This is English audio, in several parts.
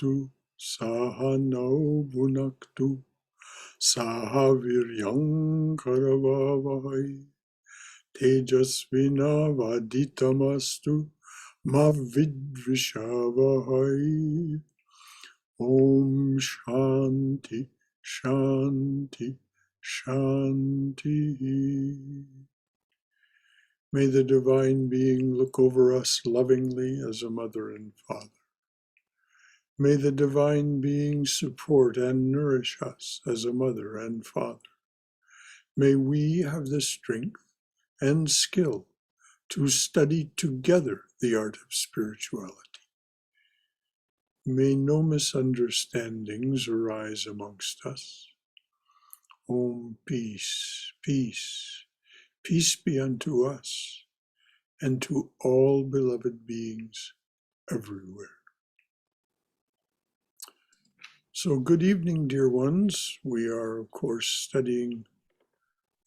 bhavatu saha nau bhunaktu saha viryam karavavahai tejasvina vaditamastu ma vidvishavahai. Om Shanti, Shanti, Shanti. May the Divine Being look over us lovingly as a mother and father. May the Divine Being support and nourish us as a mother and father. May we have the strength and skill to study together the art of spirituality. May no misunderstandings arise amongst us. Om, peace, peace, peace be unto us and to all beloved beings everywhere. So good evening, dear ones. We are, of course, studying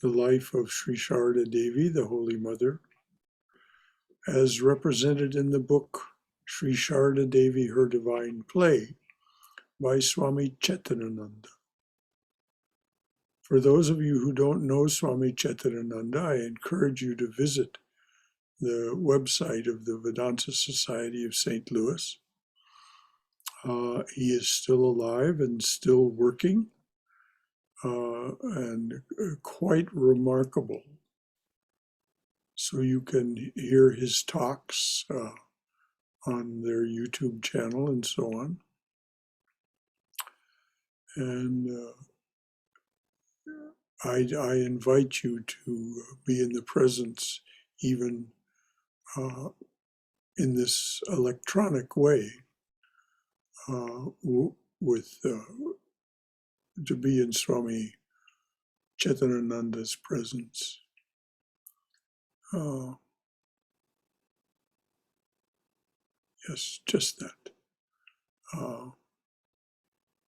the life of Sri Sarada Devi, the Holy Mother, as represented in the book Sri Sarada Devi, Her Divine Play by Swami Chaitananda. For those of you who don't know Swami Chaitananda, I encourage you to visit the website of the Vedanta Society of St. Louis. He is still alive and still working, and quite remarkable. So you can hear his talks on their YouTube channel and so on. And I invite you to be in the presence, even in this electronic way, to be in Swami Chaitananda's presence. Yes, just that.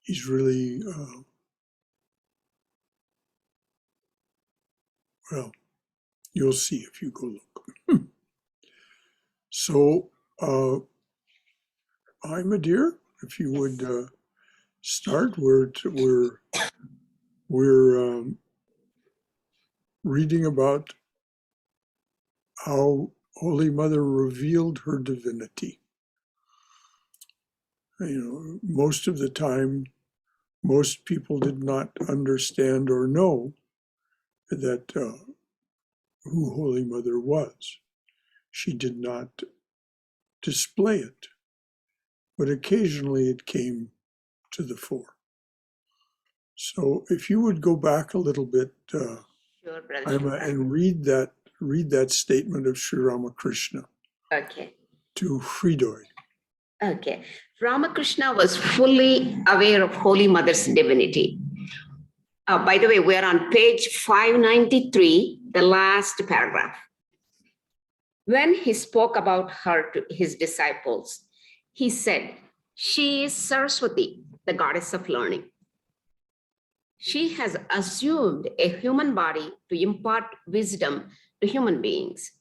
He's really, well, you'll see if you go look. So, Ima dear, if you would start, we're reading about how Holy Mother revealed her divinity. You know, most of the time, most people did not understand or know that who Holy Mother was. She did not display it, but occasionally it came to the fore. So if you would go back a little bit, Sure, Brother Ima, and read that statement of Sri Ramakrishna Okay. to Hridoy. Okay. Ramakrishna was fully aware of Holy Mother's divinity. By the way, we're on page 593, the last paragraph. When he spoke about her to his disciples, he said, "She is Saraswati, the goddess of learning. She has assumed a human body to impart wisdom to human beings,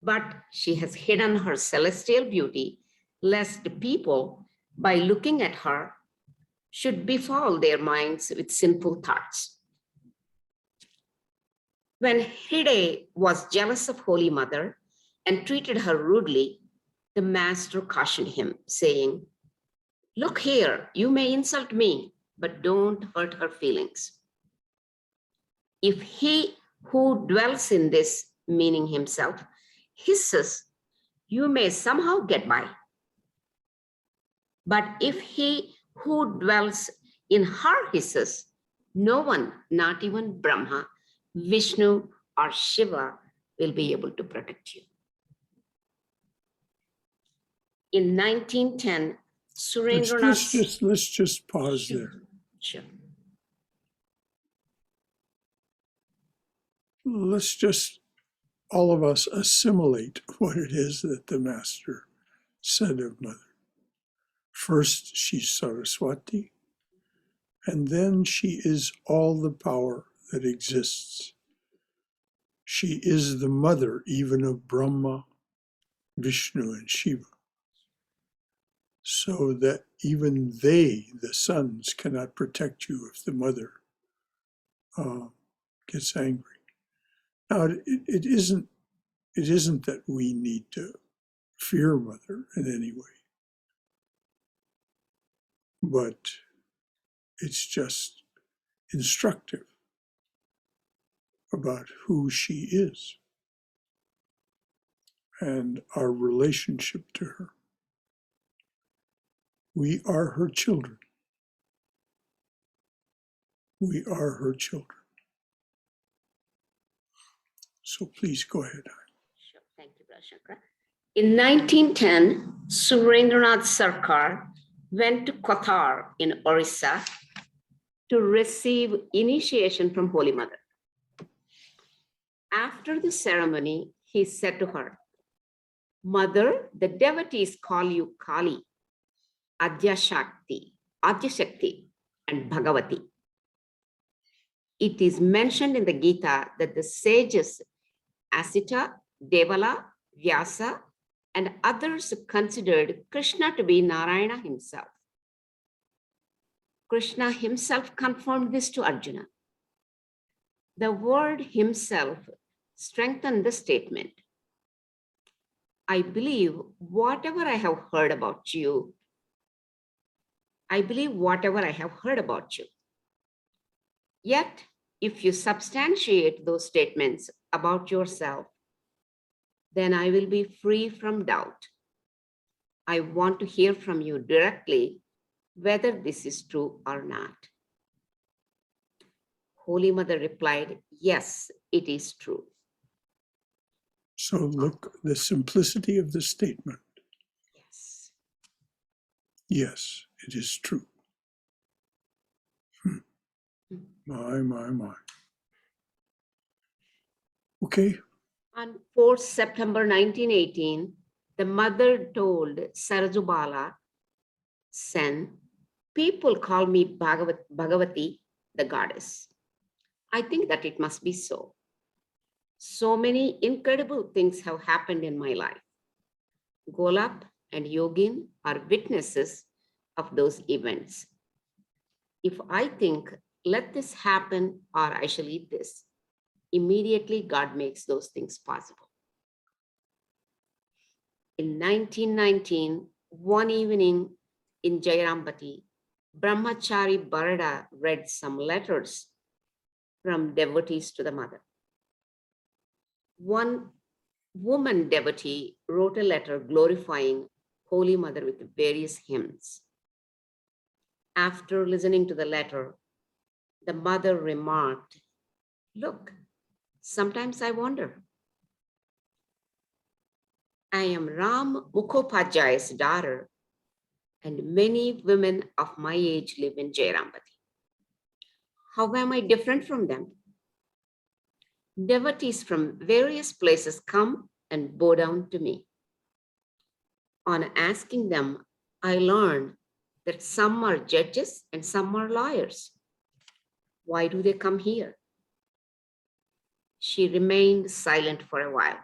but she has hidden her celestial beauty lest people, by looking at her, should befoul their minds with sinful thoughts." When Hriday was jealous of Holy Mother and treated her rudely, the master cautioned him, saying, "Look here, you may insult me, but don't hurt her feelings. If he who dwells in this," meaning himself, "hisses, you may somehow get by. But if he who dwells in her hisses, no one, not even Brahma, Vishnu, or Shiva, will be able to protect you." In 1910, Surendranath... Let's just pause Sure. there. Sure. Let's just, all of us, assimilate what it is that the Master said of Mother. First, she's Saraswati, and then she is all the power that exists. She is the mother even of Brahma, Vishnu, and Shiva. so that even they, the sons, cannot protect you if the mother gets angry. Now, it isn't that we need to fear mother in any way, but it's just instructive about who she is and our relationship to her. We are her children. We are her children. So please go ahead. Sure. Thank you, Brother Shankara. In 1910, Surendranath Sarkar went to Qatar in Orissa to receive initiation from Holy Mother. After the ceremony, he said to her, "Mother, the devotees call you Kali, Adyashakti, and Bhagavati. It is mentioned in the Gita that the sages Asita, Devala, Vyasa, and others considered Krishna to be Narayana himself. Krishna himself confirmed this to Arjuna. The word himself strengthened the statement. I believe whatever I have heard about you. Yet, if you substantiate those statements about yourself, then I will be free from doubt. I want to hear from you directly whether this is true or not." Holy Mother replied, "Yes, it is true." So look, the simplicity of the statement. Yes. Yes, it is true. My. Okay. On 4th September 1918, the mother told Sarajubala Sen, "People call me Bhagavati, the goddess. I think that it must be so. So many incredible things have happened in my life. Golap and Yogin are witnesses of those events. If I think, let this happen or I shall eat this, immediately God makes those things possible." In 1919, one evening in Jairambati, Brahmachari Barada read some letters from devotees to the mother. One woman devotee wrote a letter glorifying Holy Mother with various hymns. After listening to the letter, the mother remarked, "Look, sometimes I wonder. I am Ram Mukhopadhyay's daughter, and many women of my age live in Jairambati. How am I different from them? Devotees from various places come and bow down to me. On asking them, I learned that some are judges and some are lawyers. Why do they come here?" She remained silent for a while.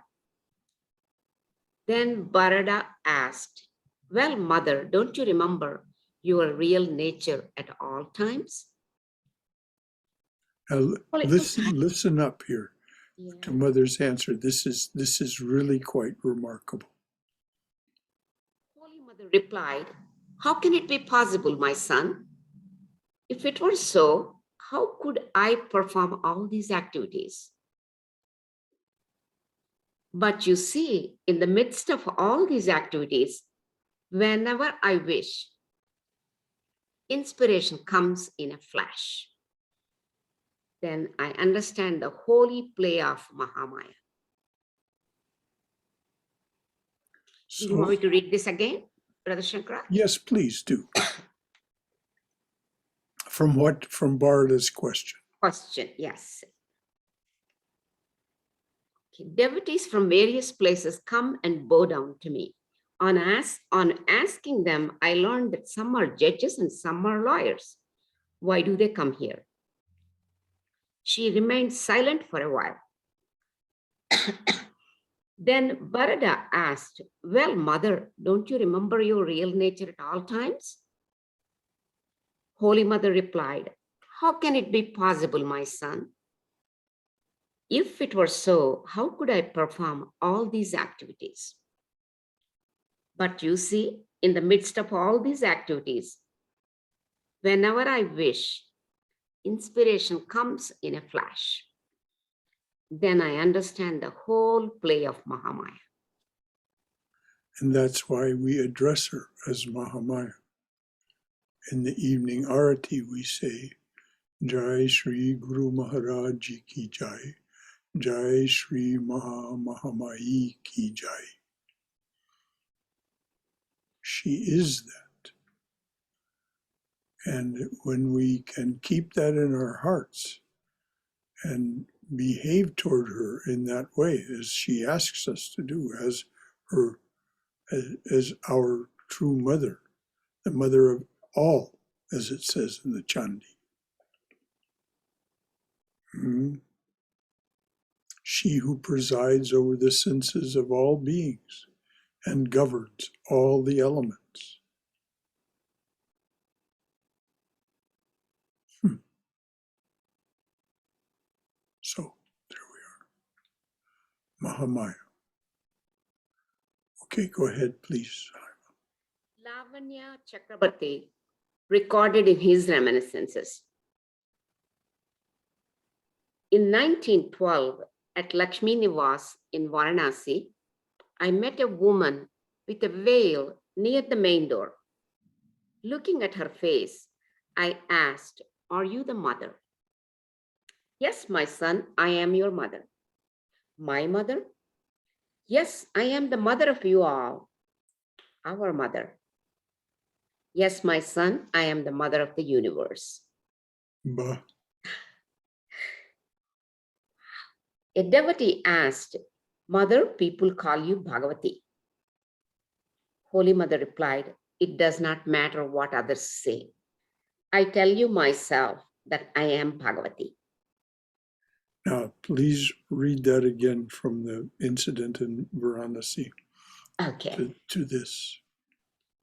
Then Barada asked, "Well, mother, don't you remember your real nature at all times?" Listen up here to Mother's answer. This is really quite remarkable. Holy Mother replied, "How can it be possible, my son? If it were so, how could I perform all these activities? But you see, in the midst of all these activities, whenever I wish, inspiration comes in a flash. Then I understand the holy play of Mahamaya." Do you want me to read this again, Brother Shankara? Yes, please do. From what? From Barada's question. Question, yes. Okay. Devotees from various places come and bow down to me. On asking them, I learned that some are judges and some are lawyers. Why do they come here? She remained silent for a while. Then Bharata asked, well, mother, don't you remember your real nature at all times? Holy Mother replied, how can it be possible, my son? If it were so, how could I perform all these activities? But you see, in the midst of all these activities, whenever I wish, inspiration comes in a flash. Then I understand the whole play of Mahamaya. And that's why we address her as Mahamaya. In the evening arati, we say, Jai Shri Guru Maharaj Ji Ki Jai, Jai Shri Mahamayi Ki Jai. She is that. And when we can keep that in our hearts and behave toward her in that way, as she asks us to do, as our true mother, the mother of all, as it says in the Chandi. She who presides over the senses of all beings and governs all the elements. So there we are. Mahamaya. Okay, go ahead, please. Lavanya Chakrabarti recorded in his reminiscences. In 1912, at Lakshmi Nivas in Varanasi, I met a woman with a veil near the main door. Looking at her face, I asked, are you the mother? Yes, my son, I am your mother. My mother? Yes, I am the mother of you all. Our mother. Yes, my son, I am the mother of the universe. Bah. A devotee asked, Mother, people call you Bhagavati. Holy Mother replied, it does not matter what others say. I tell you myself that I am Bhagavati. Now, please read that again from the incident in Varanasi. Okay. To this.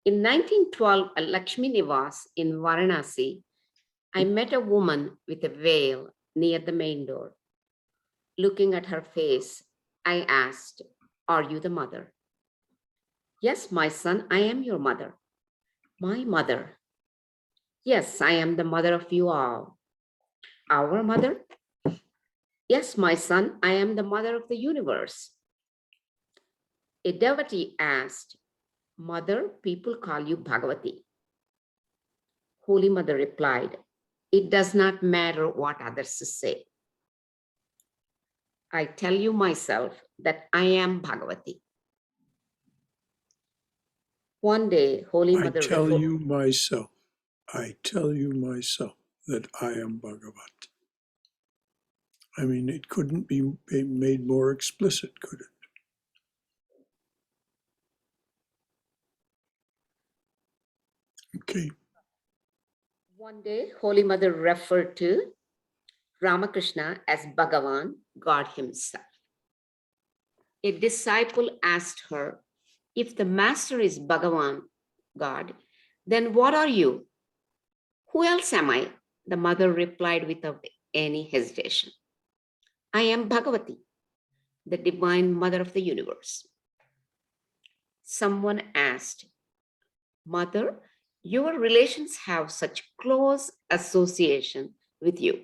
In 1912, at Lakshmi Nivas in Varanasi, I met a woman with a veil near the main door. Looking at her face, I asked, are you the mother? Yes, my son, I am your mother. My mother. Yes, I am the mother of you all. Our mother? Yes, my son, I am the mother of the universe. A devotee asked, Mother, people call you Bhagavati. Holy Mother replied, it does not matter what others say. I tell you myself that I am Bhagavati. One day, Holy Mother I tell you myself that I am Bhagavat. I mean, it couldn't be made more explicit, could it? Okay. One day, Holy Mother referred to Ramakrishna as Bhagavan, God himself. A disciple asked her, if the master is Bhagavan, God, then what are you? Who else am I? The mother replied without any hesitation. I am Bhagavati, the divine mother of the universe. Someone asked, Mother, your relations have such close association with you.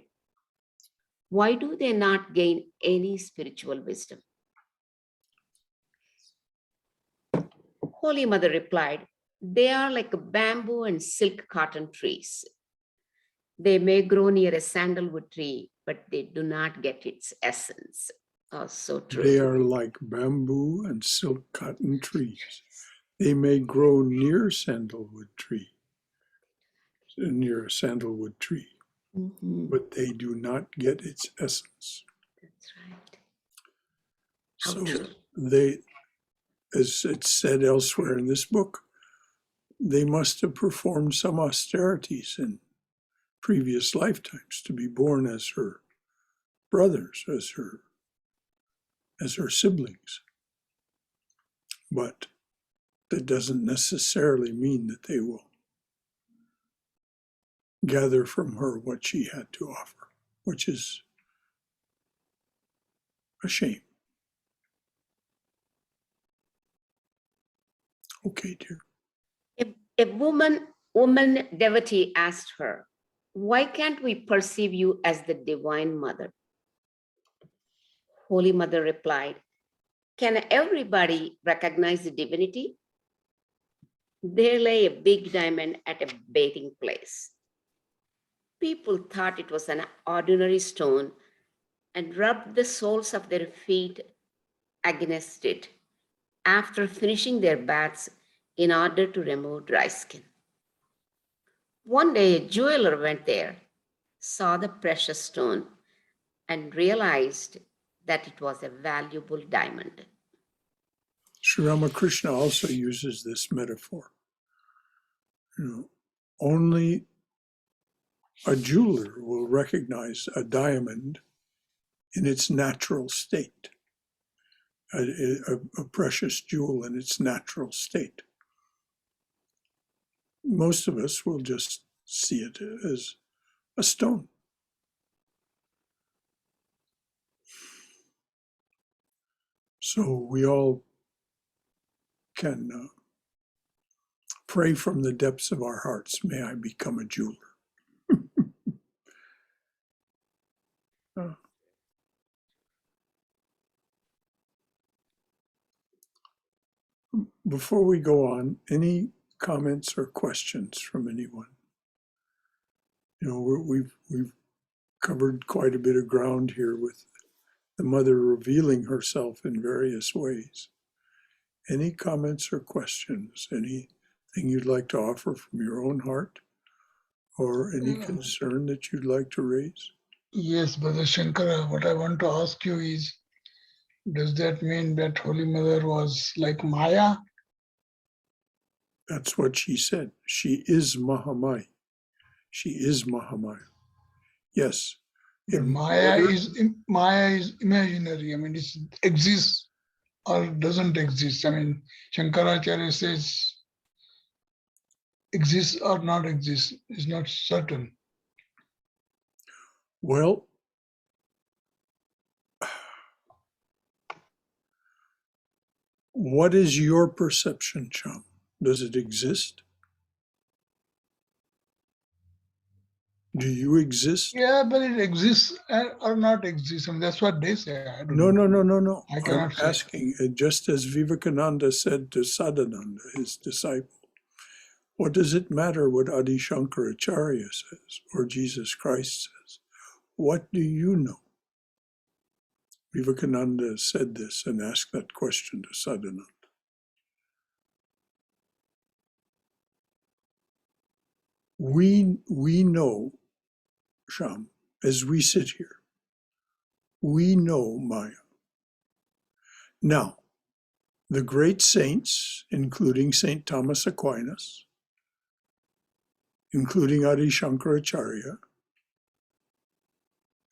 Why do they not gain any spiritual wisdom? Holy Mother replied, they are like bamboo and silk cotton trees. They may grow near a sandalwood tree, but they do not get its essence. Oh, so true. They are like bamboo and silk cotton trees. They may grow near a sandalwood tree, but they do not get its essence. That's right. So they, as it's said elsewhere in this book, they must have performed some austerities in previous lifetimes to be born as her brothers, as her siblings. But that doesn't necessarily mean that they will gather from her what she had to offer, which is a shame. Okay, dear. A woman devotee asked her, "Why can't we perceive you as the Divine Mother?" Holy Mother replied, "Can everybody recognize the divinity? There lay a big diamond at a bathing place. People thought it was an ordinary stone and rubbed the soles of their feet against it after finishing their baths in order to remove dry skin. One day, a jeweler went there, saw the precious stone, and realized that it was a valuable diamond." Sri Ramakrishna also uses this metaphor. Only a jeweler will recognize a diamond in its natural state, a precious jewel in its natural state. Most of us will just see it as a stone. So we all can pray from the depths of our hearts, may I become a jeweler. Before we go on, any comments or questions from anyone? We've covered quite a bit of ground here with the mother revealing herself in various ways. Any comments or questions? Anything you'd like to offer from your own heart? Or any concern that you'd like to raise? Yes, Brother Shankara, what I want to ask you is, does that mean that Holy Mother was like Maya? That's what she said. She is Mahamaya. She is Mahamaya. Yes. But Maya is imaginary. I mean, it exists or doesn't exist. I mean, Shankaracharya says exists or not exists is not certain. Well, what is your perception, Chum? Does it exist? Do you exist? Yeah, but it exists or not exists. I mean, that's what they say. I don't No. know. I I'm cannot say. asking, just as Vivekananda said to Sadananda, his disciple, what does it matter what Adi Shankaracharya says or Jesus Christ says? What do you know? Vivekananda said this and asked that question to Sadananda. We know, Sham, as we sit here, we know Maya. Now, the great saints, including St. Thomas Aquinas, including Adi Shankaracharya,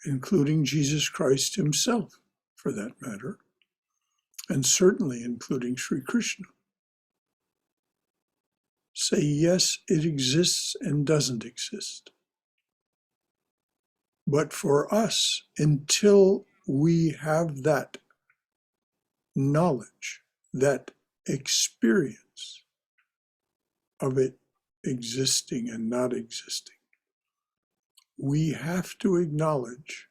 including Jesus Christ himself, for that matter, and certainly including Sri Krishna, say yes, it exists and doesn't exist. But for us, until we have that knowledge, that experience of it existing and not existing, we have to acknowledge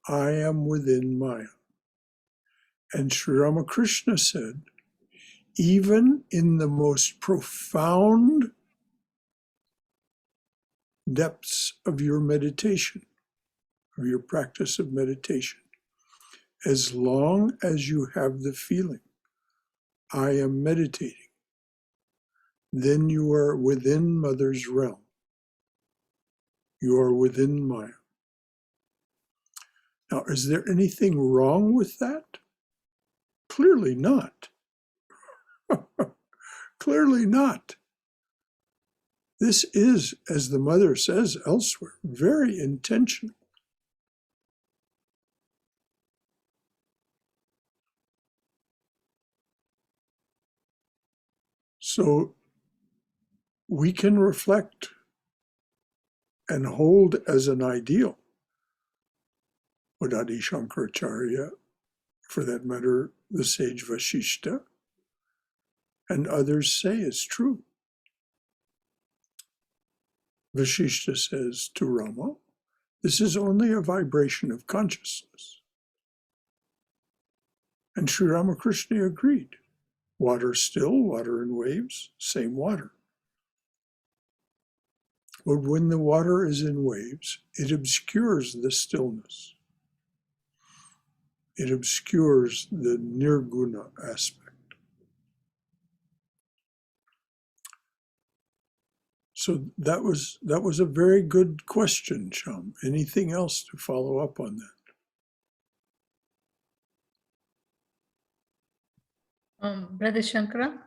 I am within Maya. And Sri Ramakrishna said, even in the most profound depths of your meditation, of your practice of meditation, as long as you have the feeling, I am meditating, then you are within Mother's realm. You are within Maya. Now, is there anything wrong with that? Clearly not. Clearly not. This is, as the mother says elsewhere, very intentional. So we can reflect and hold as an ideal what Adi Shankaracharya, for that matter, the sage Vasishta, and others say is true. Vasishta says to Rama, this is only a vibration of consciousness. And Sri Ramakrishna agreed. Water still, water in waves, same water. But when the water is in waves, it obscures the stillness. It obscures the nirguna aspect. So that was a very good question, Sham. Anything else to follow up on that? Brother Shankara,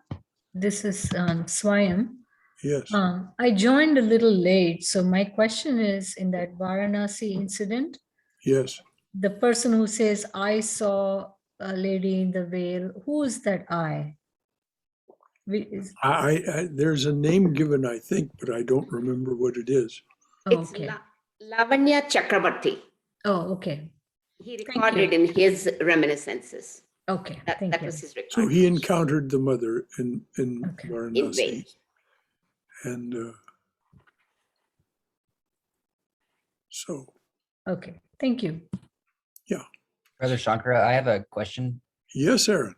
this is Swayam. Yes. I joined a little late, so my question is, in that Varanasi incident, Yes. the person who says, I saw a lady in the veil, who is that I? There's a name given, I think, but I don't remember what it is. It's Okay. Lavanya Chakrabarti. Oh, okay. He Thank recorded you. in his reminiscences. Okay, That thank you. was his record. So he encountered the mother in Okay. In Varanasi. vain. And so, Okay, thank you. yeah. Brother Shankara, I have a question. Yes, Aaron.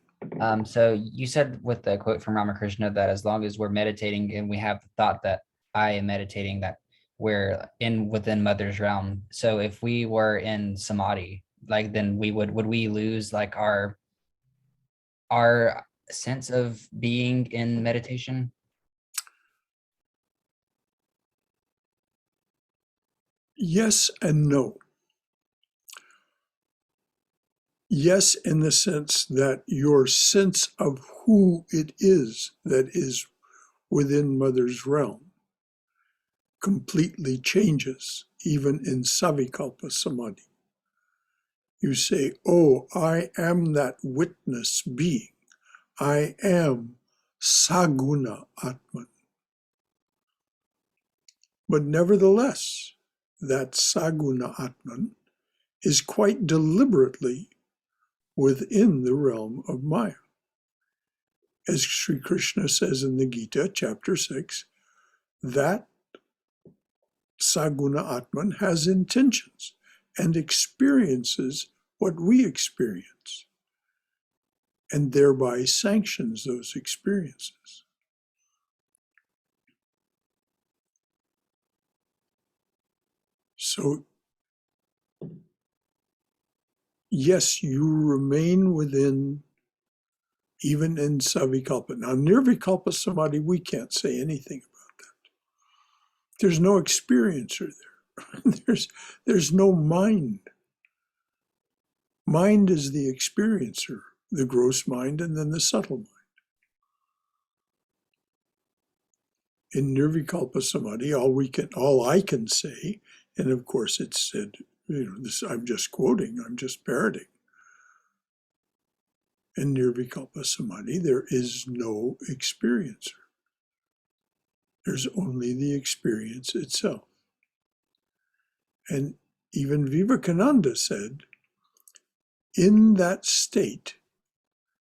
So you said with the quote from Ramakrishna that as long as we're meditating and we have the thought that I am meditating, that we're within Mother's realm. So if we were in samadhi, like then would we lose like our sense of being in meditation? Yes and no. Yes, in the sense that your sense of who it is that is within Mother's realm completely changes, even in Savikalpa Samadhi. You say, oh, I am that witness being. I am Saguna Atman. But nevertheless, that Saguna Atman is quite deliberately within the realm of Maya. As Sri Krishna says in the Gita, chapter 6, that Saguna Atman has intentions and experiences what we experience, and thereby sanctions those experiences. So, yes, you remain within, even in Savikalpa. Now, Nirvikalpa Samadhi, we can't say anything about that. There's no experiencer there. There's no mind. Mind is the experiencer, the gross mind and then the subtle mind. In Nirvikalpa Samadhi, all I can say, and of course it's said, this I'm just quoting, I'm just parroting. In Nirvikalpa Samadhi, there is no experiencer. There's only the experience itself. And even Vivekananda said, in that state,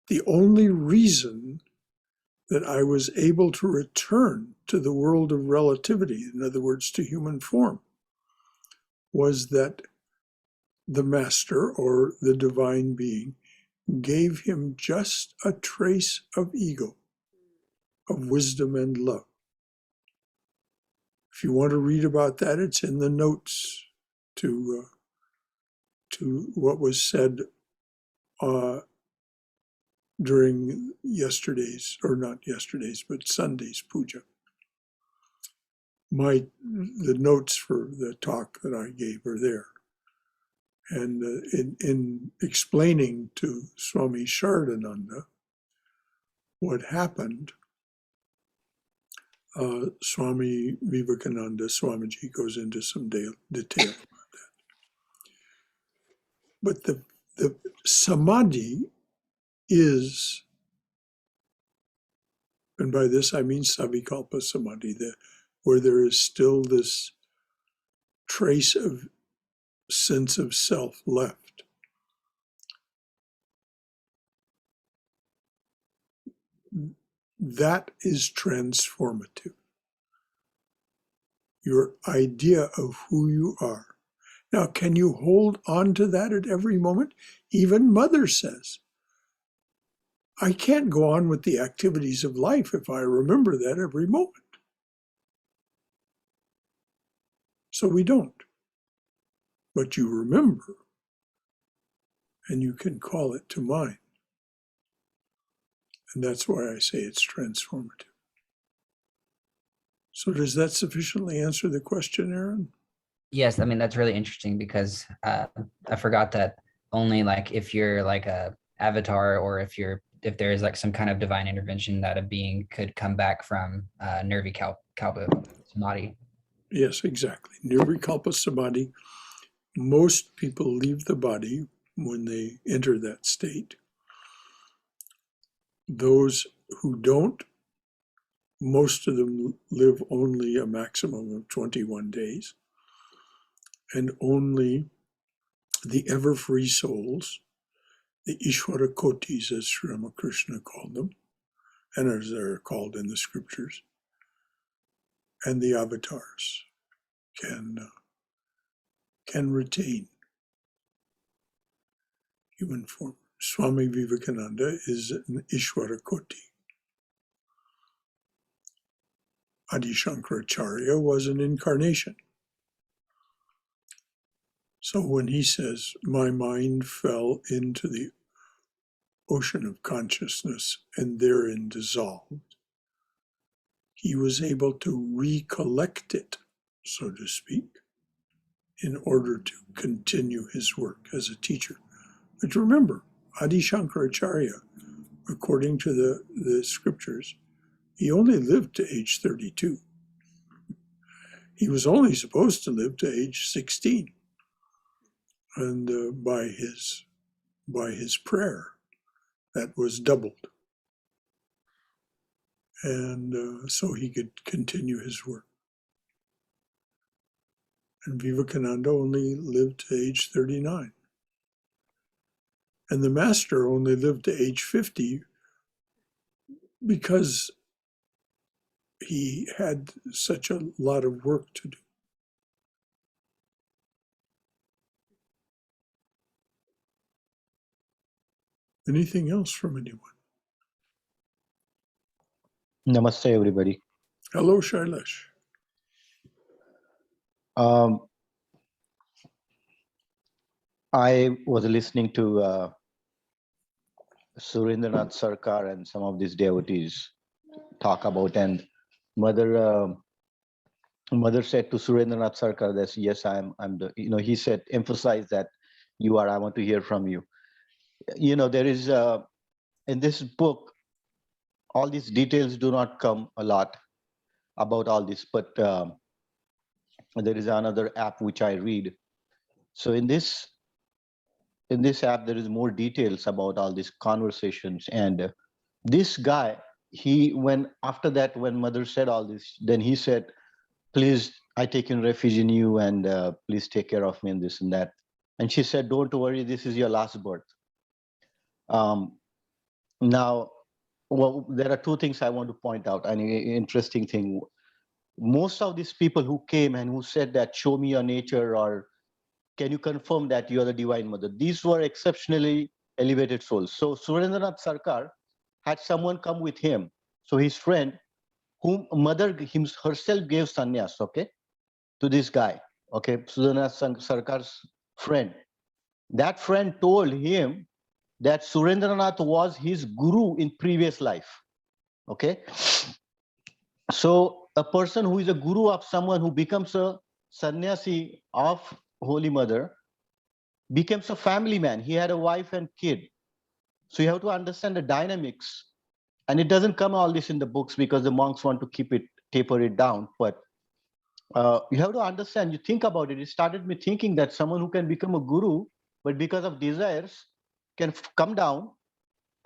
the only reason that I was able to return to the world of relativity, in other words, to human form, was that the master or the divine being gave him just a trace of ego, of wisdom and love. If you want to read about that, it's in the notes to what was said during yesterday's, or not yesterday's, but Sunday's puja. The notes for the talk that I gave are there. And in explaining to Swami Saradananda what happened, Swami Vivekananda, Swamiji goes into some detail about that. But the samadhi is And by this I mean savikalpa samadhi, where there is still this trace of sense of self left. That is transformative. Your idea of who you are. Now, can you hold on to that at every moment? Even Mother says, I can't go on with the activities of life if I remember that every moment. So we don't. But you remember, and you can call it to mind. And that's why I say it's transformative. So does that sufficiently answer the question, Aaron? Yes, I mean, that's really interesting because I forgot that only like if you're like a avatar or if there is like some kind of divine intervention that a being could come back from kalpa samadhi. Yes, exactly. Nirvikalpa samadhi. Most people leave the body when they enter that state. Those who don't, most of them live only a maximum of 21 days. And only the ever-free souls, the Ishvara Kotis, as Sri Ramakrishna called them, and as they're called in the scriptures, and the avatars can retain human form. Swami Vivekananda is an Ishvara Koti. Adi Shankaracharya was an incarnation. So when he says, my mind fell into the ocean of consciousness and therein dissolved, he was able to recollect it, so to speak, in order to continue his work as a teacher. But remember, Adi Shankaracharya, according to the scriptures, he only lived to age 32. He was only supposed to live to age 16. And by his prayer, that was doubled. And so he could continue his work. And Vivekananda only lived to age 39. And the master only lived to age 50 because he had such a lot of work to do. Anything else from anyone? Namaste, everybody. Hello, Shailesh. I was listening to Surendranath Sarkar and some of these devotees talk about, and mother said to Surendranath Sarkar that yes, I'm the, he said, emphasize that you are, I want to hear from you. There is in this book, all these details do not come a lot about all this, but there is another app which I read. So in this app, there is more details about all these conversations. And this guy, after that, when mother said all this, then he said, please, I taken refuge in you, and please take care of me and this and that. And she said, don't worry, this is your last birth. Now, well, there are two things I want to point out. An interesting thing. Most of these people who came and who said that, show me your nature, or can you confirm that you are the Divine Mother? These were exceptionally elevated souls. So Surendranath Sarkar had someone come with him. So his friend, whom mother herself gave sannyas, okay, to this guy, okay, Surendranath Sarkar's friend. That friend told him that Surendranath was his guru in previous life, okay. So a person who is a guru of someone who becomes a sannyasi of Holy Mother becomes a family man. He had a wife and kid. So you have to understand the dynamics. And it doesn't come all this in the books because the monks want to taper it down. But you have to understand, you think about it. It started me thinking that someone who can become a guru, but because of desires, can come down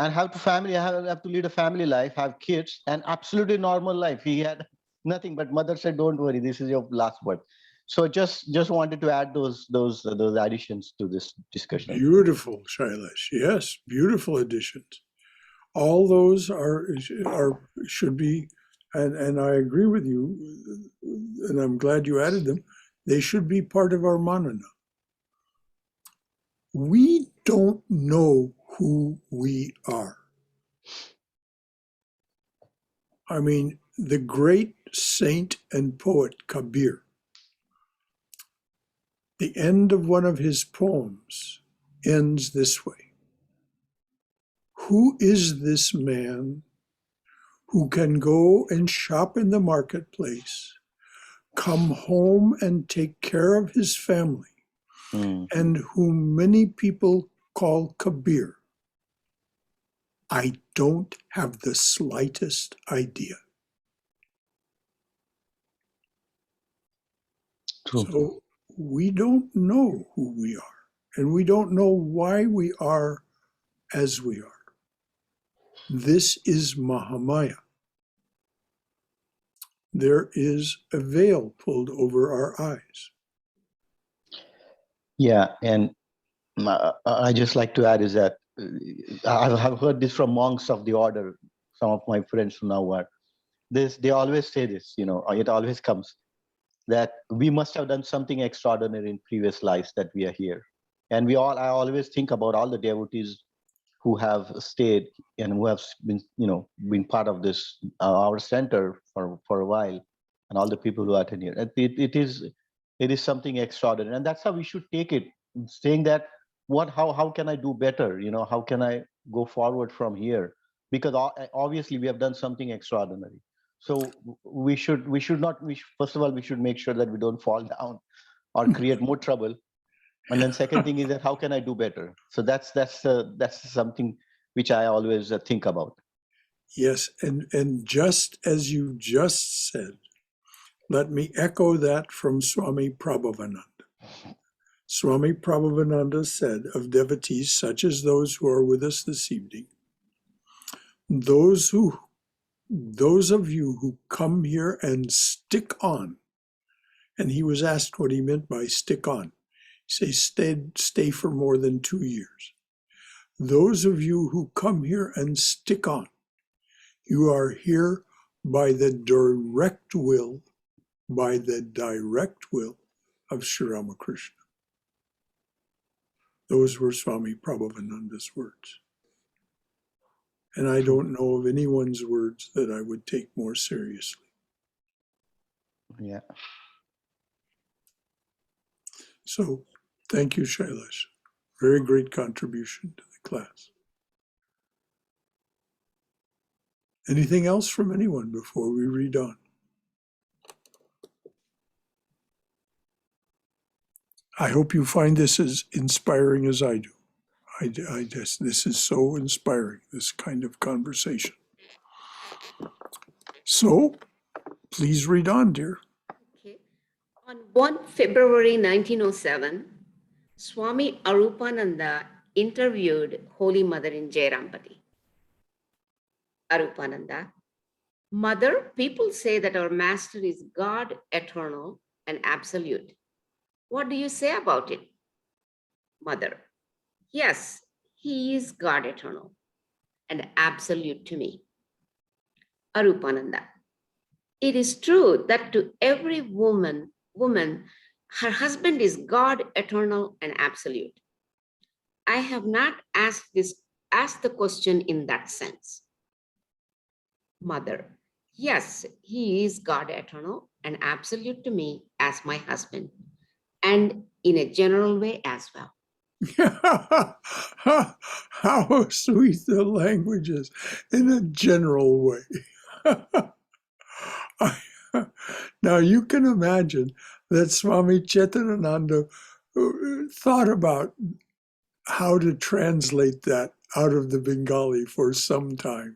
and have to lead a family life, have kids, and absolutely normal life. He had nothing, but mother said, "Don't worry, this is your last word." So just wanted to add those additions to this discussion. Beautiful, Shailesh. Yes, beautiful additions. All those should be, and I agree with you, and I'm glad you added them. They should be part of our manana. We don't know who we are. I mean, the great saint and poet Kabir, the end of one of his poems ends this way: "Who is this man who can go and shop in the marketplace, come home and take care of his family, and whom many people call Kabir? I don't have the slightest idea." True. So we don't know who we are, and we don't know why we are as we are. This is Mahamaya. There is a veil pulled over our eyes. Yeah, and I just like to add is that I've heard this from monks of the order. Some of my friends who now are this, they always say this, it always comes that we must have done something extraordinary in previous lives that we are here. And I always think about all the devotees who have stayed and who have been part of this our center for a while, and all the people who attend here. It is something extraordinary, and that's how we should take it. Saying that how can I do better? How can I go forward from here? Because obviously we have done something extraordinary. So first of all we should make sure that we don't fall down or create more trouble. And then second thing is that how can I do better? So that's something which I always think about. Yes, and just as you just said, let me echo that from Swami Prabhavananda. Swami Prabhavananda said of devotees such as those who are with us this evening, those of you who come here and stick on, and he was asked what he meant by stick on. He said, stay for more than 2 years. Those of you who come here and stick on, you are here by the direct will of Sri Ramakrishna. Those were Swami Prabhavananda's words. And I don't know of anyone's words that I would take more seriously. Yeah. So thank you, Shailesh. Very great contribution to the class. Anything else from anyone before we read on? I hope you find this as inspiring as I do. This is so inspiring, this kind of conversation. So, please read on, dear. Okay. On 1 February 1907, Swami Arupananda interviewed Holy Mother in Jairampati. Arupananda, Mother, people say that our master is God eternal and absolute. What do you say about it? Mother, yes, he is God eternal and absolute to me. Arupananda, it is true that to every woman, her husband is God eternal and absolute. I have not asked the question in that sense. Mother, yes, he is God eternal and absolute to me as my husband, and in a general way as well. How sweet the language is, in a general way. Now you can imagine that Swami Chaitananda thought about how to translate that out of the Bengali for some time.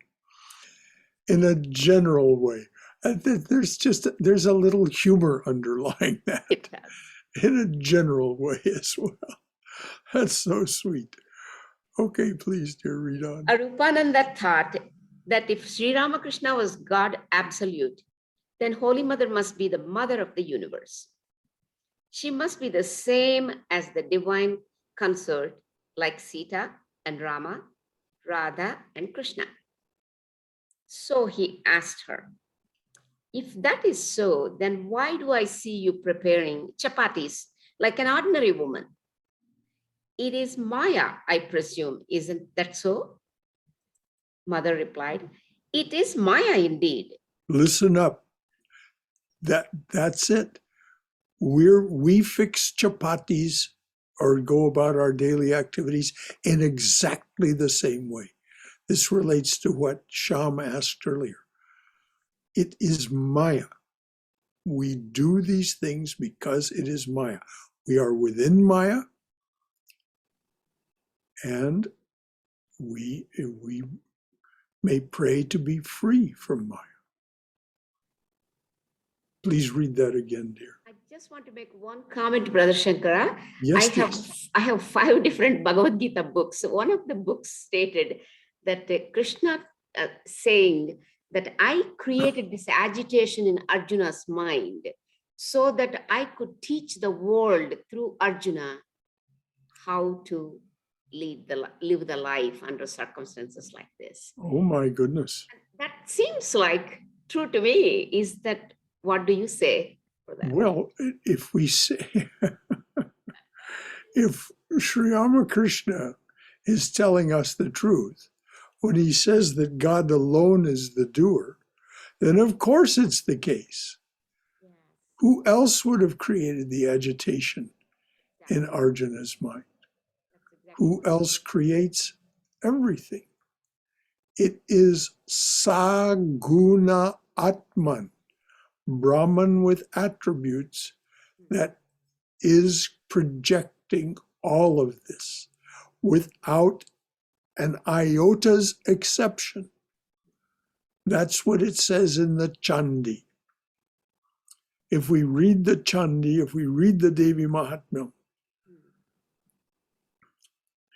In a general way. There's a little humor underlying that. In a general way as well. That's so sweet. Okay, please, dear, read on. Arupananda thought that if Sri Ramakrishna was God absolute, then Holy Mother must be the mother of the universe. She must be the same as the divine consort, like Sita and Rama, Radha and Krishna. So he asked her, if that is so, then why do I see you preparing chapatis like an ordinary woman? It is Maya, I presume, isn't that so? Mother replied, it is Maya indeed. Listen up. That's it. We fix chapatis or go about our daily activities in exactly the same way. This relates to what Sham asked earlier. It is Maya. We do these things because it is Maya. We are within Maya, and we may pray to be free from Maya. Please read that again, dear. I just want to make one comment, Brother Shankara. Yes, I have 5 different Bhagavad Gita books. One of the books stated that Krishna saying that I created this agitation in Arjuna's mind so that I could teach the world through Arjuna how to live the life under circumstances like this. Oh my goodness. That seems like true to me. Is that, what do you say for that? Well, if we say, if Sri Ramakrishna is telling us the truth, when he says that God alone is the doer, then of course it's the case. Yes. Who else would have created the agitation in Arjuna's mind? That's exactly Who else creates everything? It is Saguna Atman, Brahman with attributes, that is projecting all of this without an iota's exception. That's what it says in the Chandi. If we read the Chandi, if we read the Devi Mahatmya,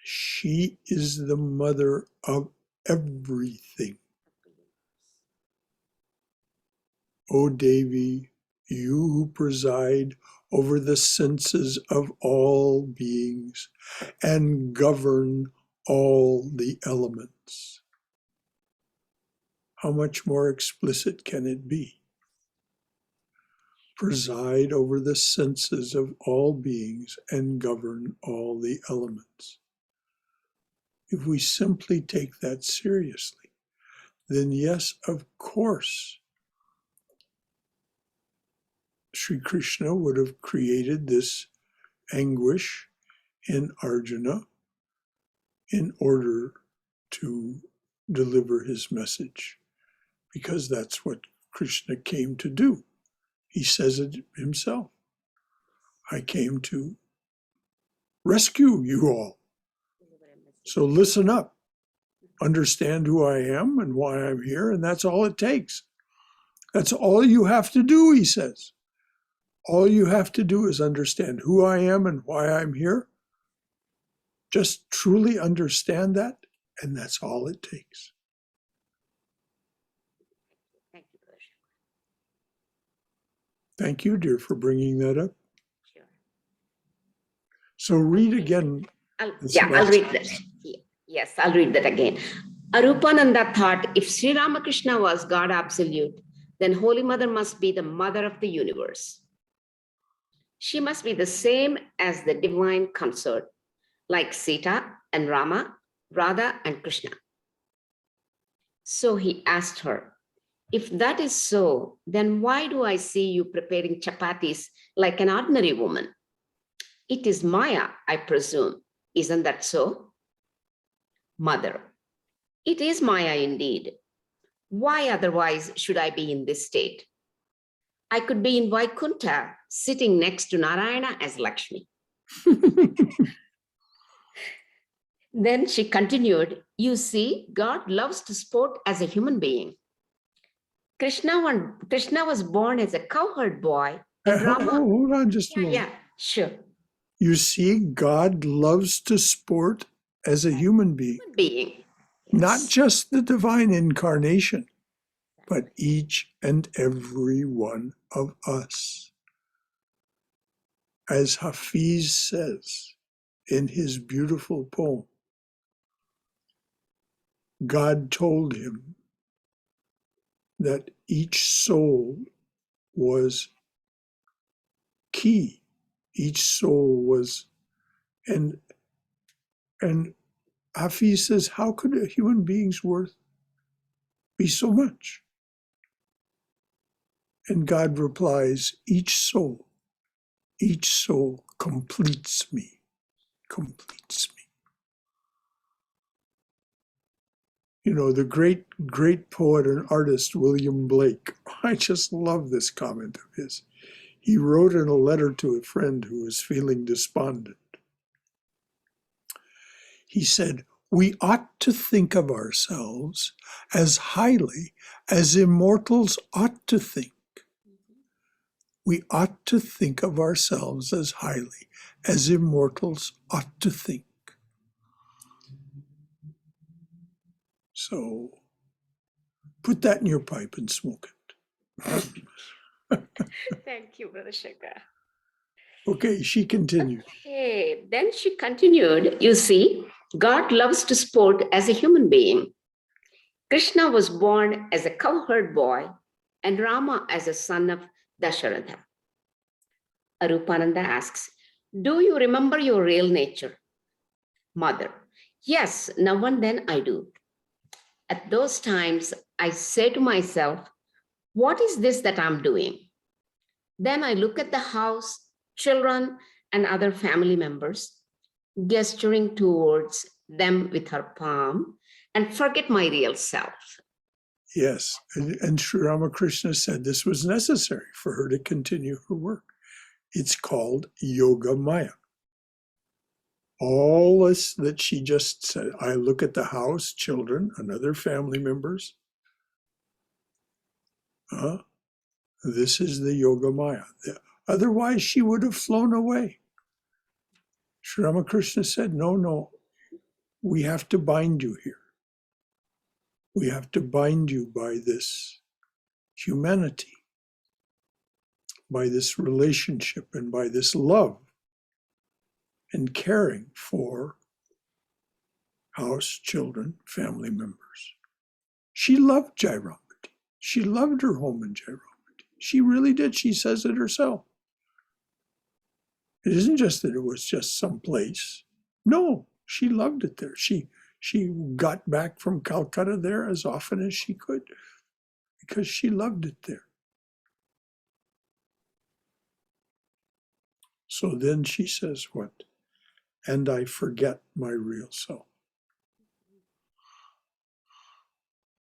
she is the mother of everything. O Devi, you who preside over the senses of all beings and govern all the elements. How much more explicit can it be? Preside over the senses of all beings and govern all the elements. If we simply take that seriously, then yes, of course, Sri Krishna would have created this anguish in Arjuna in order to deliver his message, because that's what Krishna came to do. He says it himself. I came to rescue you all. So listen up, understand who I am and why I'm here, and that's all it takes. That's all you have to do, he says. All you have to do is understand who I am and why I'm here. Just truly understand that, and that's all it takes. Thank you, Brother Shankara. Thank you, dear, for bringing that up. Sure. So read again. I'll read that. Yes, I'll read that again. Arupananda thought if Sri Ramakrishna was God absolute, then Holy Mother must be the mother of the universe. She must be the same as the divine consort, like Sita and Rama, Radha and Krishna. So he asked her, if that is so, then why do I see you preparing chapatis like an ordinary woman? It is Maya, I presume. Isn't that so? Mother, it is Maya indeed. Why otherwise should I be in this state? I could be in Vaikuntha, sitting next to Narayana as Lakshmi. Then she continued, you see, God loves to sport as a human being. Krishna was born as a cowherd boy. And Rama, Hold on just a moment. yeah, sure. You see, God loves to sport as a human being, being. not Yes. just the divine incarnation, but each and every one of us. As Hafiz says in his beautiful poem, God told him that each soul was key. Each soul was, and Hafiz says, how could a human being's worth be so much? And God replies, each soul completes me, completes me. You know, the great poet and artist, William Blake, I just love this comment of his. He wrote in a letter to a friend who was feeling despondent. He said, we ought to think of ourselves as highly as immortals ought to think. We ought to think of ourselves as highly as immortals ought to think. So put that in your pipe and smoke it. Thank you, Brother Shankara. Okay, she continued. Okay, then she continued, you see, God loves to sport as a human being. Krishna was born as a cowherd boy and Rama as a son of Dasharatha. Arupananda asks, do you remember your real nature? Mother, yes, now and then I do. At those times, I say to myself, what is this that I'm doing? Then I look at the house, children, and other family members, gesturing towards them with her palm, and forget my real self. Yes, and Sri Ramakrishna said this was necessary for her to continue her work. It's called Yoga Maya. All this that she just said, I look at the house, children, and other family members. This is the Yoga Maya. Otherwise, she would have flown away. Sri Ramakrishna said, no, we have to bind you here. We have to bind you by this humanity, by this relationship, and by this love and caring for house, children, family members. She loved Jairamati. She loved her home in Jairamati. She really did. She says it herself. It isn't just that it was just some place. No, she loved it there. She got back from Calcutta there as often as she could because she loved it there. So then she says what? And I forget my real self.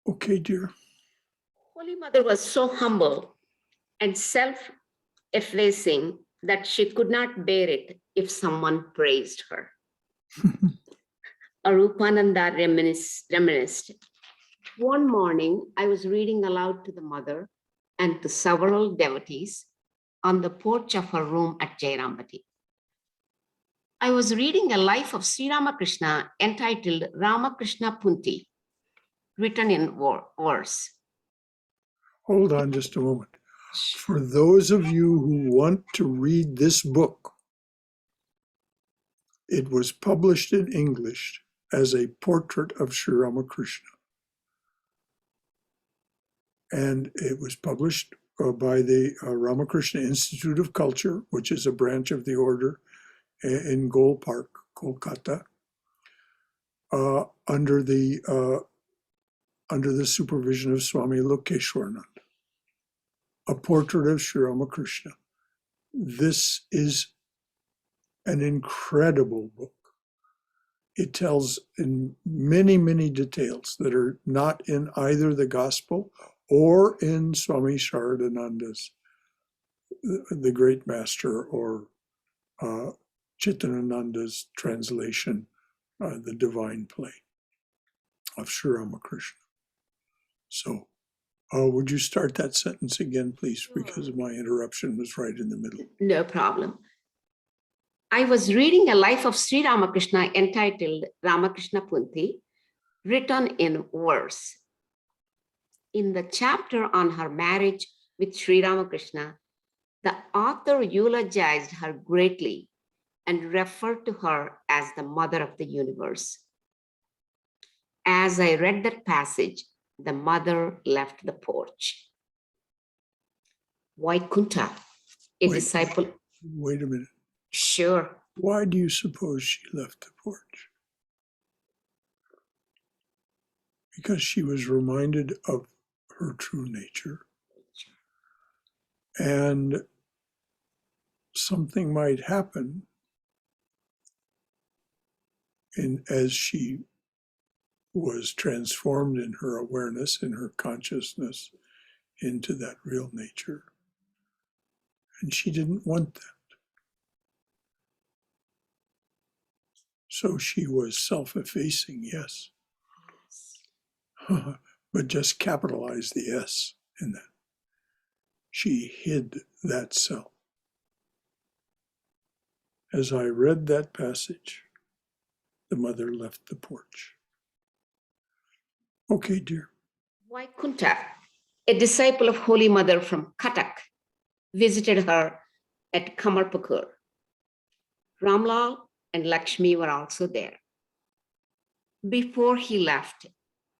Okay, dear. Holy Mother was so humble and self-effacing that she could not bear it if someone praised her. Arupananda reminisced. One morning, I was reading aloud to the mother and to several devotees on the porch of her room at Jairambati. I was reading a life of Sri Ramakrishna entitled Ramakrishna Punti, written in verse. Hold on just a moment. For those of you who want to read this book, it was published in English as a portrait of Sri Ramakrishna. And it was published by the Ramakrishna Institute of Culture, which is a branch of the order in Gol Park, Kolkata, under the supervision of Swami Lokeshwarananda. A portrait of Sri Ramakrishna. This is an incredible book. It tells in many, many details that are not in either the Gospel or in Swami Sharadananda's, the great master, or Chitanananda's translation, the divine play of Sri Ramakrishna. So, would you start that sentence again, please? Because my interruption was right in the middle. No problem. I was reading a life of Sri Ramakrishna entitled Ramakrishna Punti, written in verse. In the chapter on her marriage with Sri Ramakrishna, the author eulogized her greatly and referred to her as the mother of the universe. As I read that passage, the mother left the porch. Vaikunta, a Wait. disciple. Wait a minute. Sure. Why do you suppose she left the porch? Because she was reminded of her true nature. And something might happen as she was transformed in her awareness, in her consciousness, into that real nature. And she didn't want that. So she was self-effacing, yes. But just capitalize the S in that. She hid that self. As I read that passage, the mother left the porch. Okay, dear. Vaikunta, a disciple of Holy Mother from Cuttack, visited her at Kamarpukur. Ramlal and Lakshmi were also there. Before he left,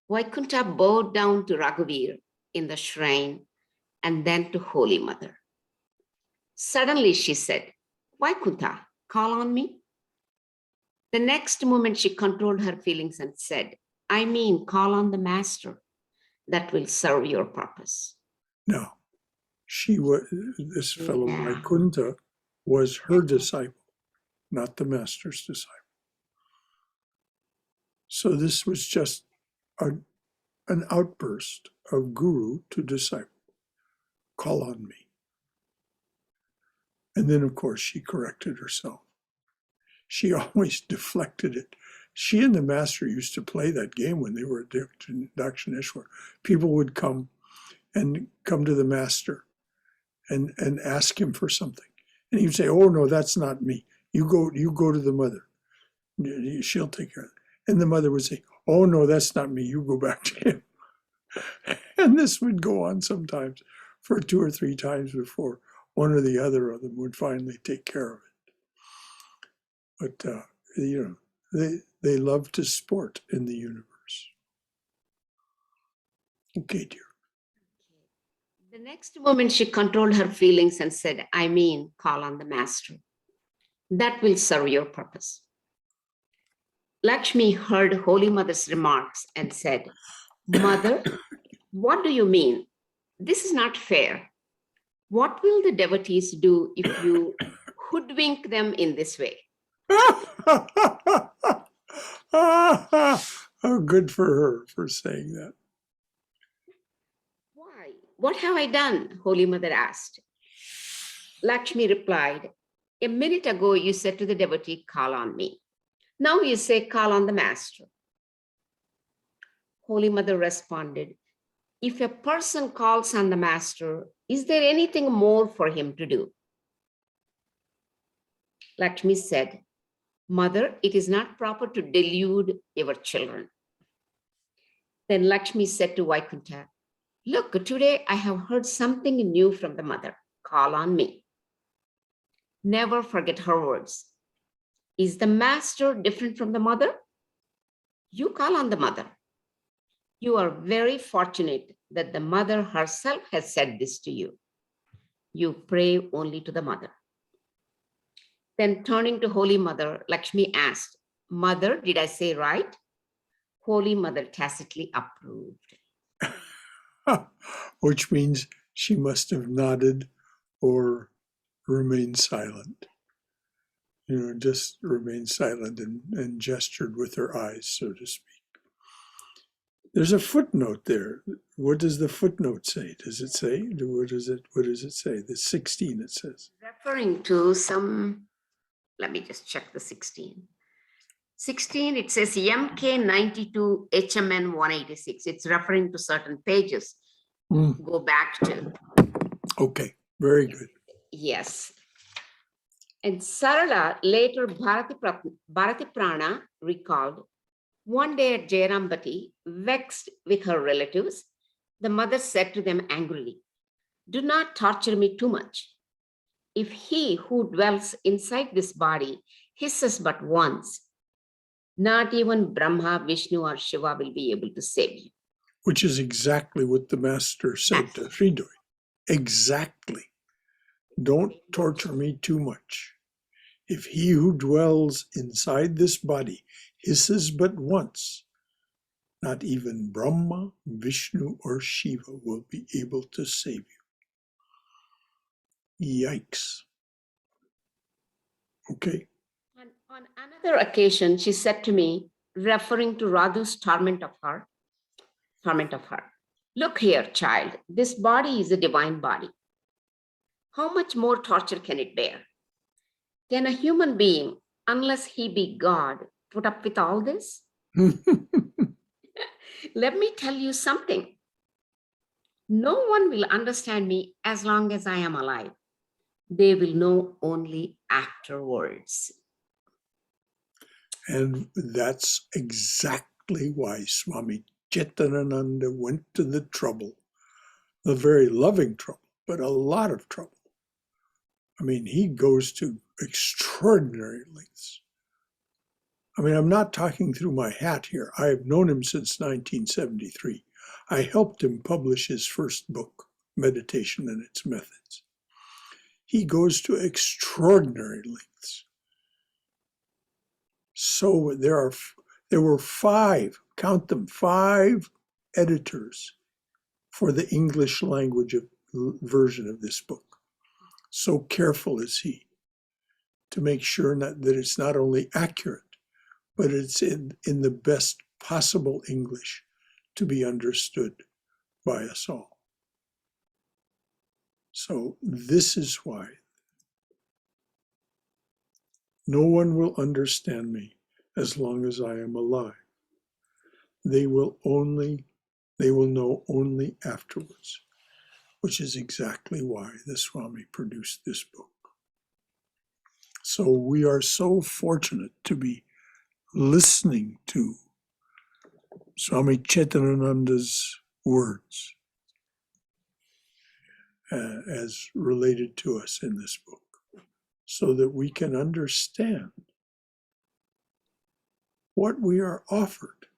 Vaikunta bowed down to Raghuveer in the shrine and then to Holy Mother. Suddenly she said, Vaikunta, call on me. The next moment she controlled her feelings and said, I mean, call on the Master. That will serve your purpose. Now, this fellow Yeah. Vaikunta was her disciple, not the Master's disciple. So this was just an outburst of guru to disciple. Call on me. And then, of course, she corrected herself. She always deflected it. She and the Master used to play that game when they were at Dakshineshwar. People would come to the Master and ask him for something. And he'd say, oh, no, that's not me. You go to the mother. She'll take care of it. And the mother would say, oh, no, that's not me. You go back to him. And this would go on sometimes for 2 or 3 times before one or the other of them would finally take care of it. But, they love to sport in the universe. Okay, dear. The next moment she controlled her feelings and said, I mean, call on the Master. That will serve your purpose. Lakshmi heard Holy Mother's remarks and said, Mother, what do you mean? This is not fair. What will the devotees do if you hoodwink them in this way? Oh, good for her for saying that. Why? What have I done? Holy Mother asked. Lakshmi replied, a minute ago you said to the devotee, call on me. Now you say, call on the Master. Holy Mother responded, if a person calls on the Master, is there anything more for him to do? Lakshmi said, Mother, it is not proper to delude your children. Then Lakshmi said to Vaikunta, look, today I have heard something new from the mother. Call on me. Never forget her words. Is the Master different from the mother? You call on the mother. You are very fortunate that the mother herself has said this to you. You pray only to the mother. Then turning to Holy Mother, Lakshmi asked, Mother, did I say right? Holy Mother tacitly approved. Which means she must have nodded or remained silent. Just remained silent and gestured with her eyes, so to speak. There's a footnote there. What does the footnote say? Does it say? What does it say? The 16 it says. Referring to some, let me just check the 16. 16, it says MK92 HMN 186. It's referring to certain pages. Go back to. Okay, very good. Yes. And Sarada, later Bharati Prana, recalled, one day at Jayrambati, vexed with her relatives, the mother said to them angrily, "Do not torture me too much. If he who dwells inside this body hisses but once, not even Brahma, Vishnu, or Shiva will be able to save you." Which is exactly what the master said to Hridoy. Exactly. Don't torture me too much. If he who dwells inside this body hisses but once, not even Brahma, Vishnu, or Shiva will be able to save you. Yikes. Okay. And on another occasion, she said to me, referring to Radhu's torment of her, "Look here, child, this body is a divine body. How much more torture can it bear? Can a human being, unless he be God, put up with all this? Let me tell you something. No one will understand me as long as I am alive. They will know only afterwards." And that's exactly why Swami Chitanananda went to the trouble, the very loving trouble, but a lot of trouble. I mean, he goes to extraordinary lengths. I mean, I'm not talking through my hat here. I have known him since 1973. I helped him publish his first book, Meditation and Its Methods. He goes to extraordinary lengths. So there were 5, count them, 5 editors for the English language version of this book. So careful is he to make sure that it's not only accurate, but it's in the best possible English to be understood by us all. So this is why no one will understand me as long as I am alive. They will know only afterwards, which is exactly why the Swami produced this book. So we are so fortunate to be listening to Swami Chaitanananda's words as related to us in this book, so that we can understand what we are offered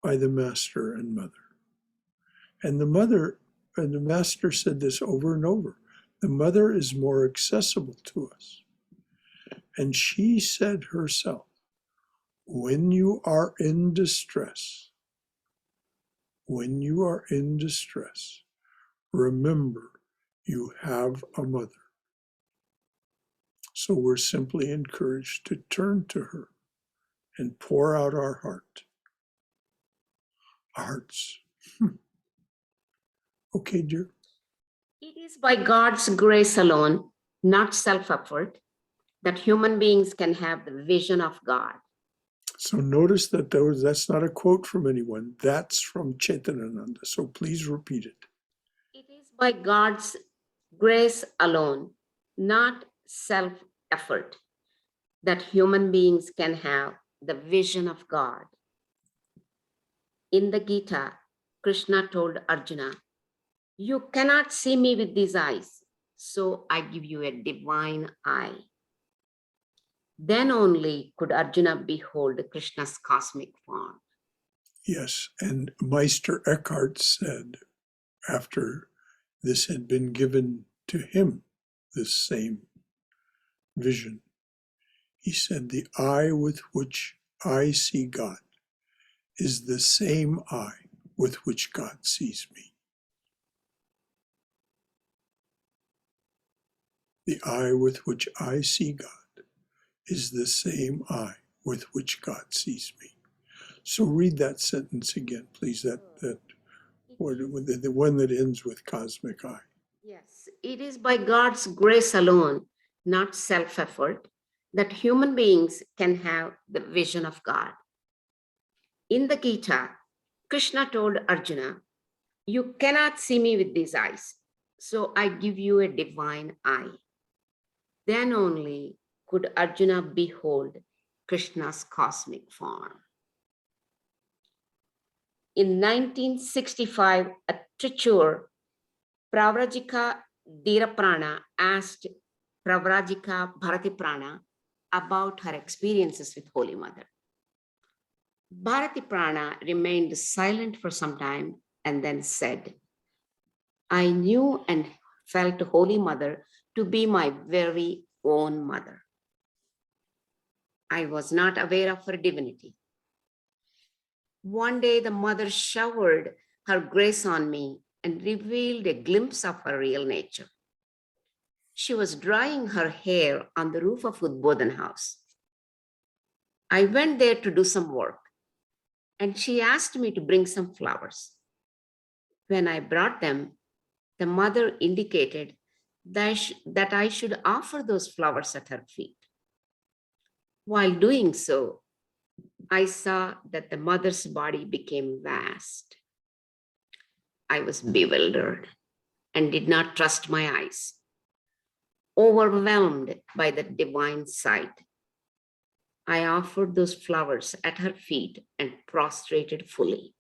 by the Master and Mother. And the Mother and the Master said this over and over. The Mother is more accessible to us. And she said herself, when you are in distress, remember you have a mother. So we're simply encouraged to turn to her and pour out our hearts. Okay, dear. It is by God's grace alone, not self-effort, that human beings can have the vision of God. So notice that that's not a quote from anyone. That's from Chaitanananda. So please repeat it. It is by God's grace alone, not self-effort, that human beings can have the vision of God. In the Gita, Krishna told Arjuna, "You cannot see me with these eyes, so I give you a divine eye." Then only could Arjuna behold Krishna's cosmic form. Yes, and Meister Eckhart said, after this had been given to him, this same vision, he said, the eye with which I see God is the same eye with which God sees me. The eye with which I see God is the same eye with which God sees me. So read that sentence again, please, the one that ends with cosmic eye. Yes, it is by God's grace alone, not self-effort, that human beings can have the vision of God. In the Gita, Krishna told Arjuna, "You cannot see me with these eyes, so I give you a divine eye." Then only could Arjuna behold Krishna's cosmic form. In 1965, at Trichur, Pravrajika Dhiraprana asked Pravrajika Bharatiprana about her experiences with Holy Mother. Bharatiprana remained silent for some time and then said, I knew and felt Holy Mother to be my very own mother. I was not aware of her divinity. One day the mother showered her grace on me and revealed a glimpse of her real nature. She was drying her hair on the roof of Udbodhan house. I went there to do some work, and she asked me to bring some flowers. When I brought them, the mother indicated that I should offer those flowers at her feet. While doing so, I saw that the mother's body became vast. I was bewildered and did not trust my eyes. Overwhelmed by the divine sight, I offered those flowers at her feet and prostrated fully.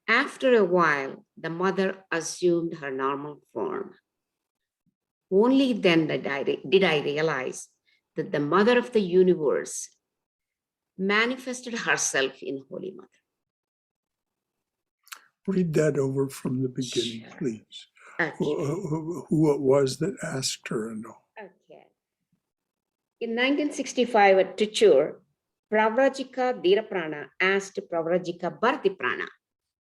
After a while, the mother assumed her normal form. Only then did I realize that the mother of the universe manifested herself in Holy Mother. Read that over from the beginning, Sure. please. Okay. Who it was that asked her and all. Okay. In 1965 at Trichur, Pravrajika Dhiraprana asked Pravrajika Bharatiprana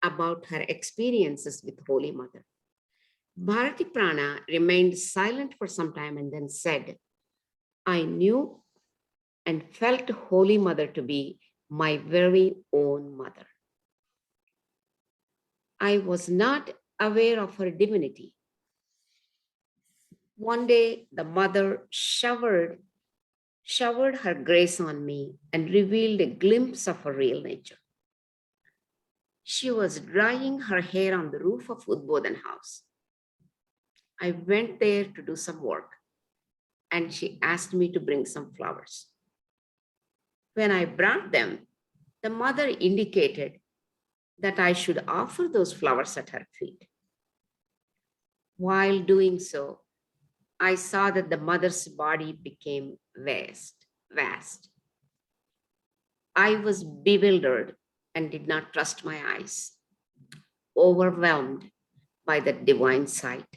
about her experiences with Holy Mother. Bharatiprana remained silent for some time and then said, I knew and felt Holy Mother to be my very own mother. I was not aware of her divinity. One day, the mother showered her grace on me and revealed a glimpse of her real nature. She was drying her hair on the roof of Udbodhan house. I went there to do some work, and she asked me to bring some flowers. When I brought them, the mother indicated that I should offer those flowers at her feet. While doing so, I saw that the mother's body became vast. I was bewildered and did not trust my eyes. Overwhelmed by the divine sight,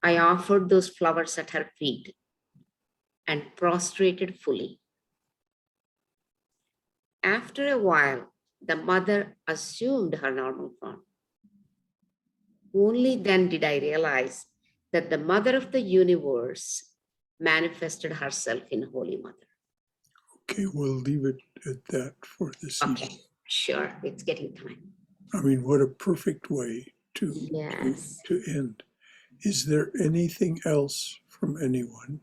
I offered those flowers at her feet and prostrated fully. After a while, the mother assumed her normal form. Only then did I realize that the mother of the universe manifested herself in Holy Mother. Okay, we'll leave it at that for this Okay, evening. sure, it's getting time. I mean, what a perfect way to Yes. end. Is there anything else from anyone?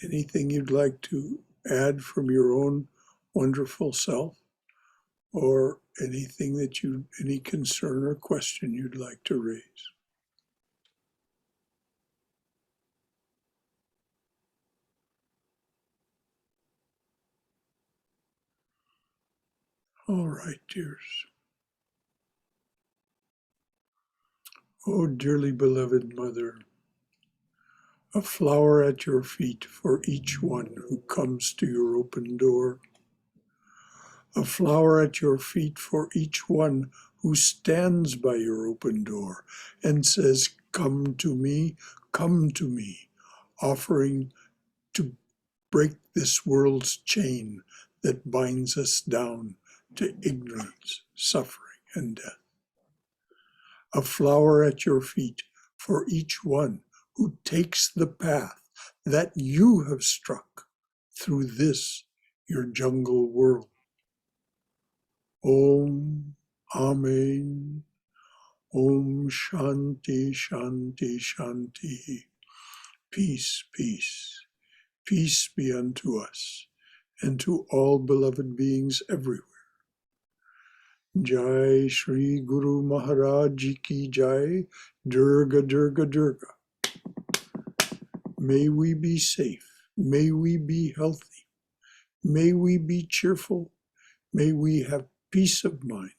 Anything you'd like to add from your own wonderful self? Or anything that any concern or question you'd like to raise? All right, dears. Oh, dearly beloved Mother, a flower at your feet for each one who comes to your open door. A flower at your feet for each one who stands by your open door and says, come to me, offering to break this world's chain that binds us down to ignorance, suffering, and death. A flower at your feet for each one who takes the path that you have struck through this, your jungle world. Om, Amen. Om Shanti, Shanti, Shanti. Peace, peace. Peace be unto us and to all beloved beings everywhere. Jai Shri Guru Maharaj Ji Ki Jai. Durga, Durga, Durga. May we be safe. May we be healthy. May we be cheerful. May we have peace of mind.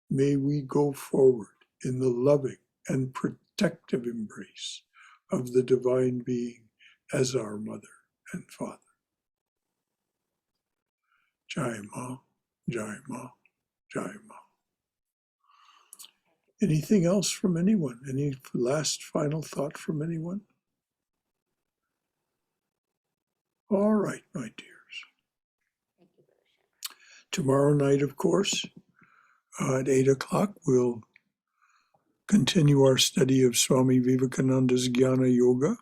May we go forward in the loving and protective embrace of the Divine Being as our Mother and Father. Jai Ma, Jai Ma, Jai Ma. Anything else from anyone? Any last final thought from anyone? All right, my dears. Tomorrow night, of course, at 8 o'clock, we'll continue our study of Swami Vivekananda's Jnana Yoga.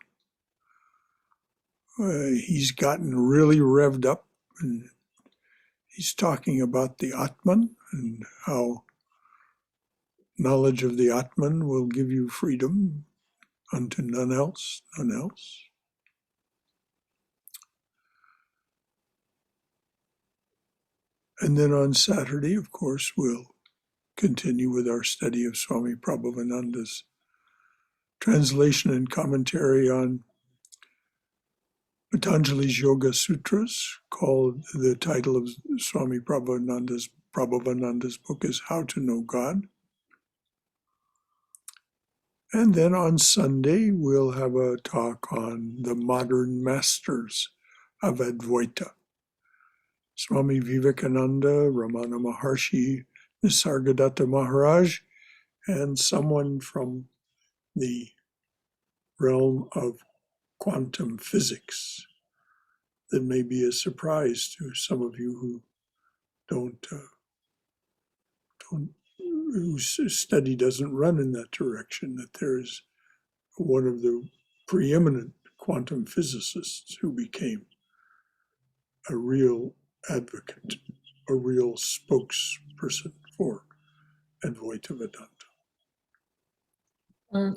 He's gotten really revved up, and he's talking about the Atman and how knowledge of the Atman will give you freedom unto none else, none else. And then on Saturday, of course, we'll continue with our study of Swami Prabhavananda's translation and commentary on Patanjali's Yoga Sutras, called, the title of Swami Prabhavananda's book is How to Know God. And then on Sunday, we'll have a talk on the modern masters of Advaita. Swami Vivekananda, Ramana Maharshi, Nisargadatta Maharaj, and someone from the realm of quantum physics that may be a surprise to some of you who whose study doesn't run in that direction, that there is one of the preeminent quantum physicists who became a real advocate, a real spokesperson for Advaita Vedanta.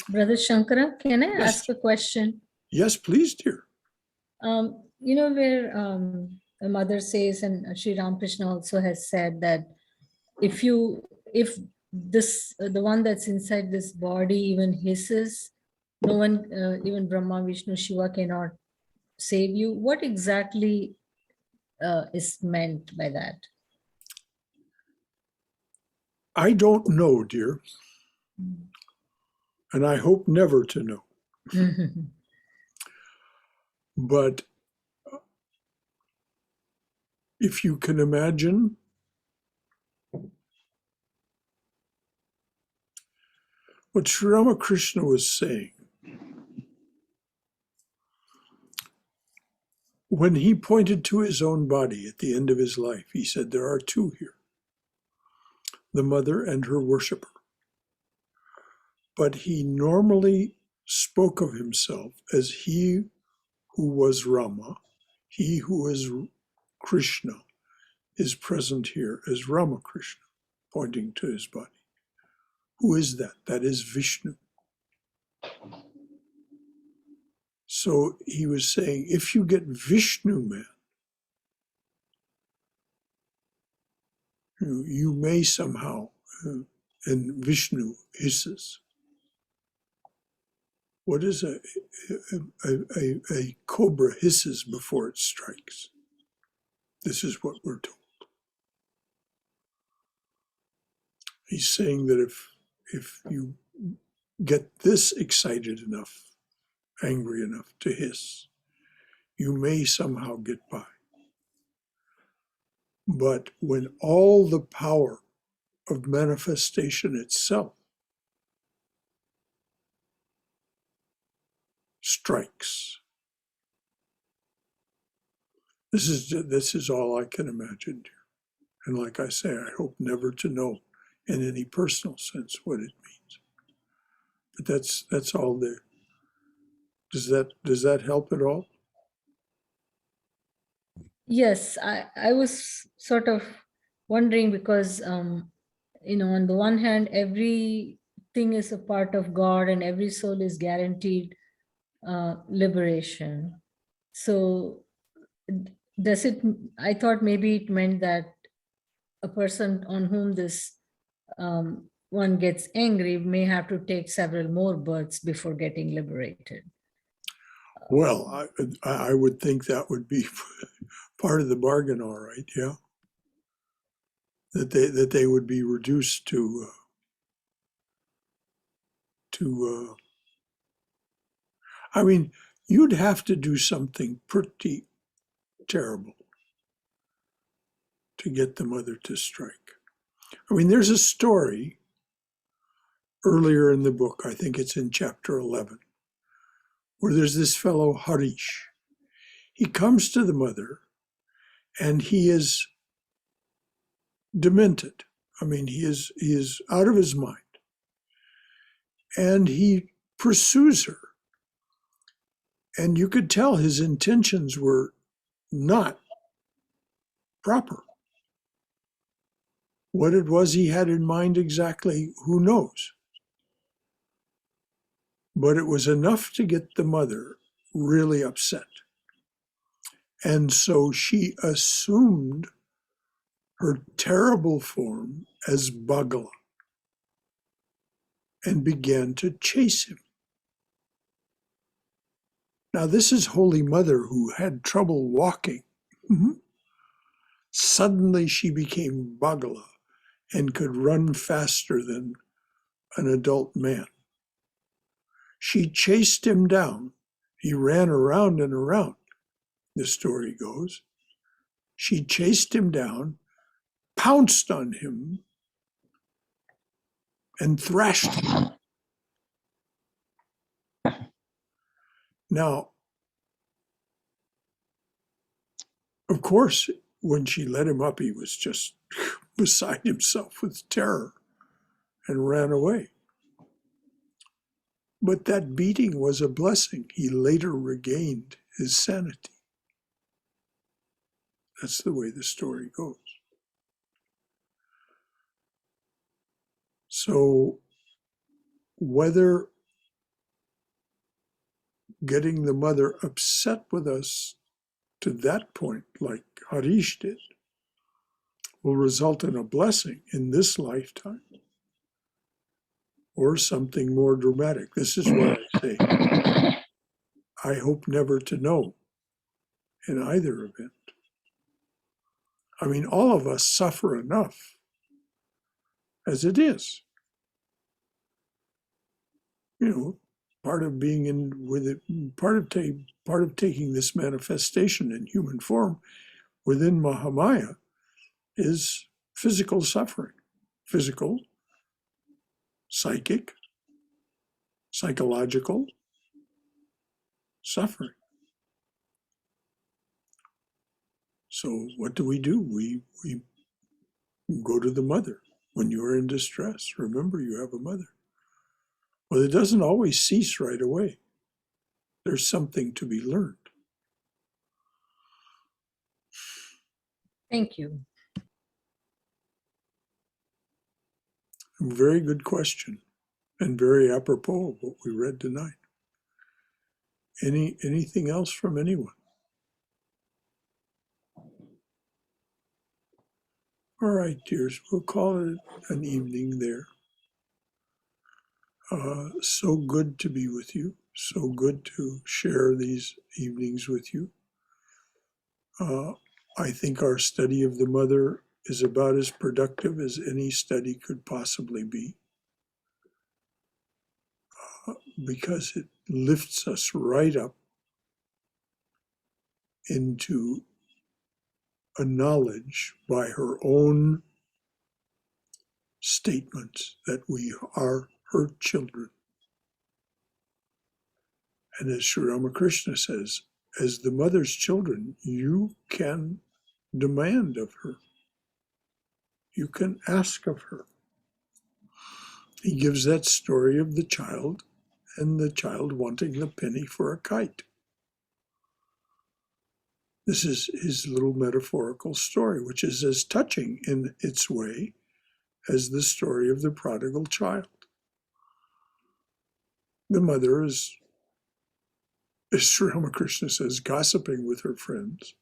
Brother Shankara, can I Yes. ask a question? Yes, please, dear. You know, where the mother says, and Sri Ramakrishna also has said that if this, the one that's inside this body even hisses, no one, even Brahma, Vishnu, Shiva cannot save you. What exactly is meant by that? I don't know, dear, and I hope never to know. But if you can imagine what Sri Ramakrishna was saying when he pointed to his own body at the end of his life, he said, there are two here, the mother and her worshipper. But he normally spoke of himself as he who was Rama, he who is Krishna, is present here as Ramakrishna, pointing to his body. Who is that? That is Vishnu. So he was saying, if you get Vishnu man, you may somehow, and Vishnu hisses. What is a cobra hisses before it strikes? This is what we're told. He's saying that if you get this excited enough, angry enough to hiss, you may somehow get by. But when all the power of manifestation itself strikes, this is all I can imagine, dear. And like I say, I hope never to know in any personal sense what it means. But that's all there. Does that help at all? Yes, I was sort of wondering because, you know, on the one hand, everything is a part of God and every soul is guaranteed liberation. So does it, I thought maybe it meant that a person on whom this one gets angry may have to take several more births before getting liberated. Well, I would think that would be part of the bargain, all right, yeah. That they would be reduced to I mean, you'd have to do something pretty terrible to get the mother to strike. I mean, there's a story earlier in the book, I think it's in chapter 11, where there's this fellow Harish. He comes to the mother and he is demented. I mean, he is out of his mind. And he pursues her. And you could tell his intentions were not proper. What it was he had in mind exactly, who knows? But it was enough to get the mother really upset. And so she assumed her terrible form as Bagala and began to chase him. Now, this is Holy Mother who had trouble walking. Suddenly she became Bagala and could run faster than an adult man. She chased him down. He ran around and around, the story goes. She chased him down, pounced on him, and thrashed him. Now, of course, when she let him up, he was just beside himself with terror and ran away. But that beating was a blessing. He later regained his sanity. That's the way the story goes. So whether getting the mother upset with us to that point, like Harish did, will result in a blessing in this lifetime or something more dramatic. This is why I say, I hope never to know in either event. I mean, all of us suffer enough as it is. You know, part of being in with it, part of taking this manifestation in human form within Mahamaya is physical suffering, physical, psychic, psychological suffering. So what do? We go to the mother when you are in distress. Remember, you have a mother. Well, it doesn't always cease right away. There's something to be learned. Thank you. Very good question, and very apropos of what we read tonight. Anything else from anyone? All right, dears, we'll call it an evening there. So good to be with you. So good to share these evenings with you. I think our study of the mother is about as productive as any study could possibly be, because it lifts us right up into a knowledge by her own statements that we are her children. And as Sri Ramakrishna says, as the mother's children, you can demand of her. You can ask of her. He gives that story of the child and the child wanting the penny for a kite. This is his little metaphorical story, which is as touching in its way as the story of the prodigal child. The mother is, as Sri Ramakrishna says, gossiping with her friends.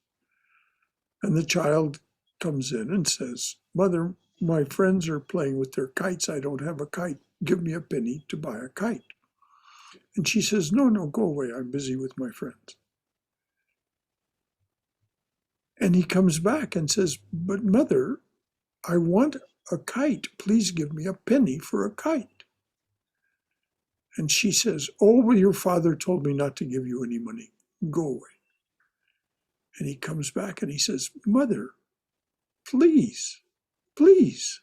And the child comes in and says, "Mother, my friends are playing with their kites. I don't have a kite. Give me a penny to buy a kite." And she says, no, no, go away. I'm busy with my friends. And he comes back and says, but mother, I want a kite. Please give me a penny for a kite. And she says, oh, well, your father told me not to give you any money. Go away. And he comes back and he says, mother, please, please.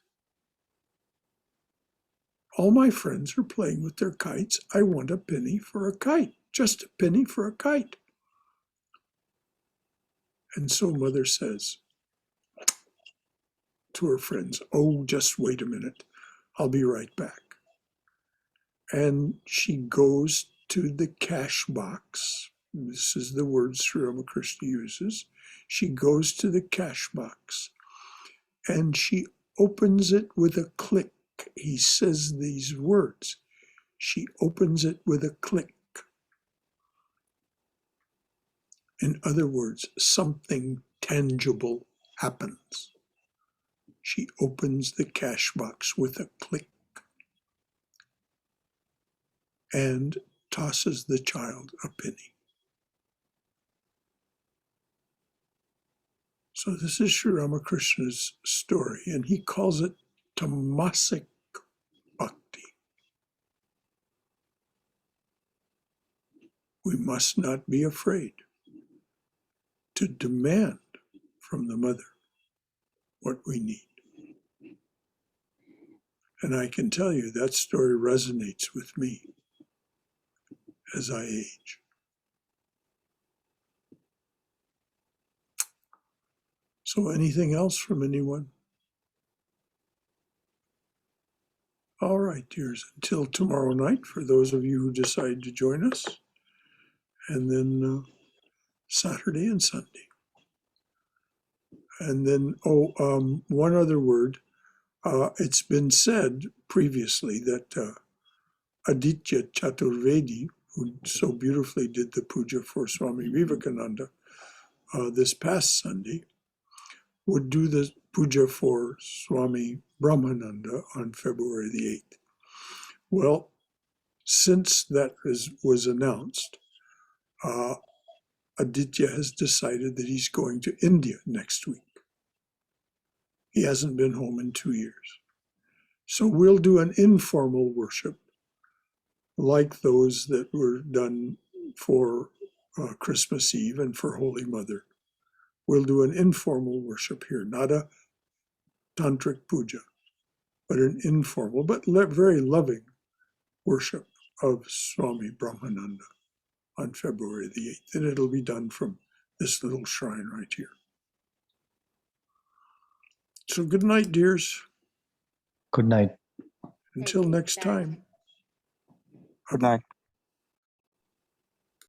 All my friends are playing with their kites. I want a penny for a kite, just a penny for a kite. And so mother says to her friends, oh, just wait a minute. I'll be right back. And she goes to the cash box. This is the word Sri Ramakrishna uses. She goes to the cash box and she opens it with a click. He says these words. She opens it with a click. In other words, something tangible happens. She opens the cash box with a click and tosses the child a penny. So this is Sri Ramakrishna's story, and he calls it tamasic bhakti. We must not be afraid to demand from the mother what we need. And I can tell you that story resonates with me as I age. So anything else from anyone? All right, dears, until tomorrow night, for those of you who decide to join us, and then Saturday and Sunday. And then, one other word. It's been said previously that Aditya Chaturvedi, who so beautifully did the puja for Swami Vivekananda this past Sunday, would do the puja for Swami Brahmananda on February the 8th. Well, since that was announced, Aditya has decided that he's going to India next week. He hasn't been home in 2 years. So we'll do an informal worship like those that were done for Christmas Eve and for Holy Mother. We'll do an informal worship here, not a tantric puja, but an informal, but very loving worship of Swami Brahmananda on February the 8th. And it'll be done from this little shrine right here. So good night, dears. Good night. Until next time. Good night.